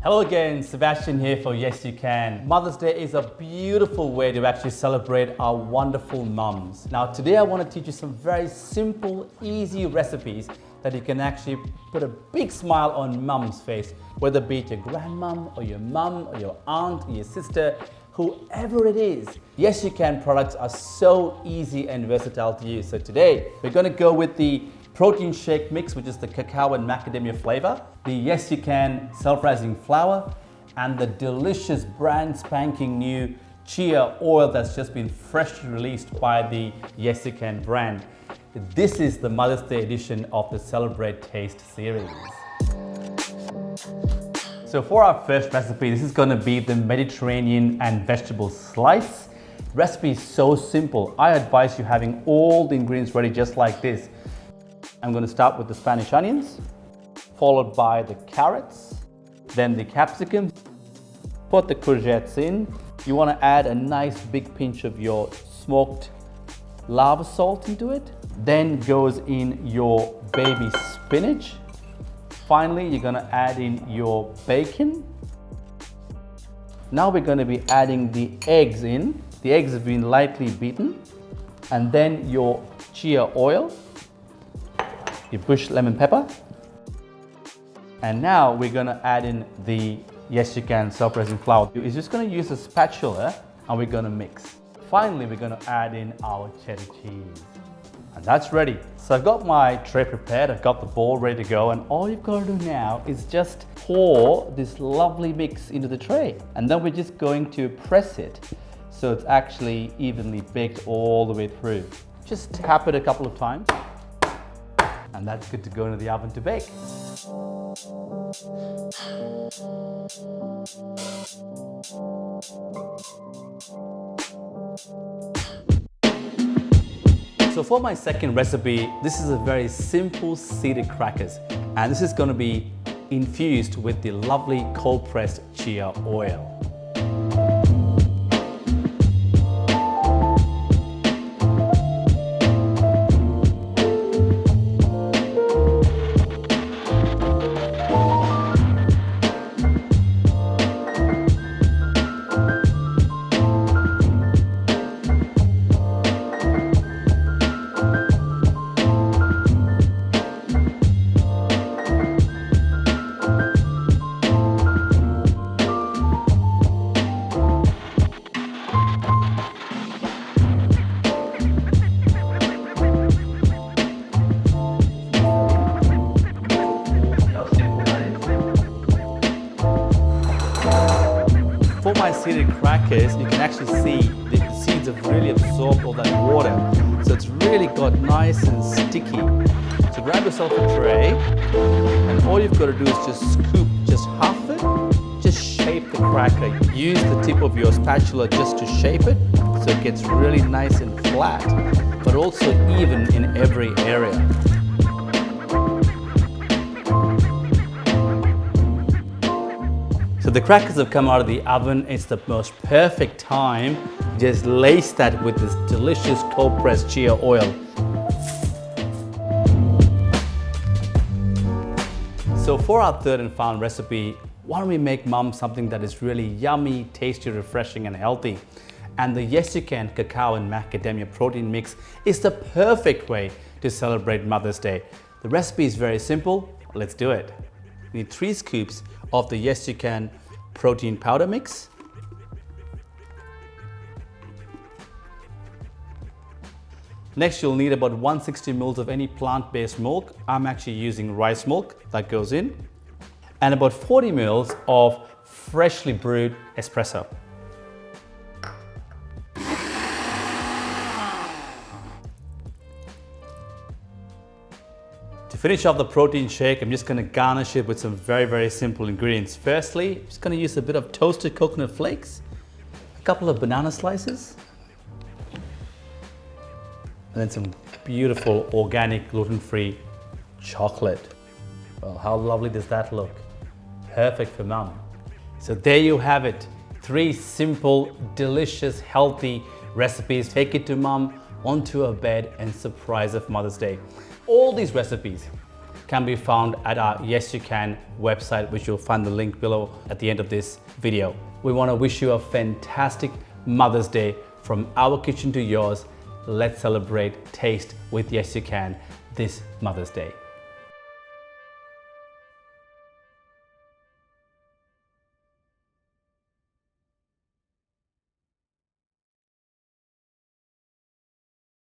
Hello again, Sebastian here for Yes You Can. Mother's Day is a beautiful way to actually celebrate our wonderful mums. Now today I want to teach you some very simple, easy recipes that you can actually put a big smile on mum's face, whether it be it your grandmum or your mum or your aunt or your sister, whoever it is. Yes You Can products are so easy and versatile to use. So today we're going to go with the protein shake mix, which is the cacao and macadamia flavor, the Yes You Can self-rising flour, and the delicious brand spanking new chia oil that's just been freshly released by the Yes You Can brand. This is the Mother's Day edition of the Celebrate Taste series. So for our first recipe, this is going to be the Mediterranean and vegetable slice. The recipe is so simple. I advise you having all the ingredients ready just like this. I'm going to start with the Spanish onions, followed by the carrots, then the capsicum. Put the courgettes in. You want to add a nice big pinch of your smoked lava salt into it. Then goes in your baby spinach. Finally, you're going to add in your bacon. Now we're going to be adding the eggs in. The eggs have been lightly beaten. And then your chia oil, your bush lemon pepper. And now we're going to add in the Yes You Can self-rising flour. You're just going to use a spatula and we're going to mix. Finally, we're going to add in our cheddar cheese. And that's ready. So I've got my tray prepared, I've got the bowl ready to go, and all you've got to do now is just pour this lovely mix into the tray. And then we're just going to press it so it's actually evenly baked all the way through. Just tap it a couple of times. And that's good to go into the oven to bake. So for my second recipe, this is a very simple seeded crackers. And this is going to be infused with the lovely cold pressed chia oil. For my seeded crackers, you can actually see the seeds have really absorbed all that water. So it's really got nice and sticky. So grab yourself a tray, and all you've got to do is just scoop just half of it. Just shape the cracker. Use the tip of your spatula just to shape it so it gets really nice and flat, but also even in every area. So the crackers have come out of the oven. It's the most perfect time. Just lace that with this delicious cold pressed chia oil. So for our third and final recipe, why don't we make mum something that is really yummy, tasty, refreshing and healthy. And the Yes You Can cacao and macadamia protein mix is the perfect way to celebrate Mother's Day. The recipe is very simple. Let's do it. You need 3 scoops of the Yes You Can protein powder mix. Next, you'll need about 160 ml of any plant-based milk. I'm actually using rice milk, that goes in. And about 40 ml of freshly brewed espresso. To finish off the protein shake, I'm just going to garnish it with some very simple ingredients. Firstly, I'm just going to use a bit of toasted coconut flakes, a couple of banana slices, and then some beautiful organic gluten-free chocolate. Well, how lovely does that look? Perfect for mum. So there you have it. 3 simple, delicious, healthy recipes. Take it to mum, onto her bed, and surprise her for Mother's Day. All these recipes can be found at our Yes You Can website, which you'll find the link below at the end of this video. We want to wish you a fantastic Mother's Day from our kitchen to yours. Let's celebrate taste with Yes You Can this Mother's Day.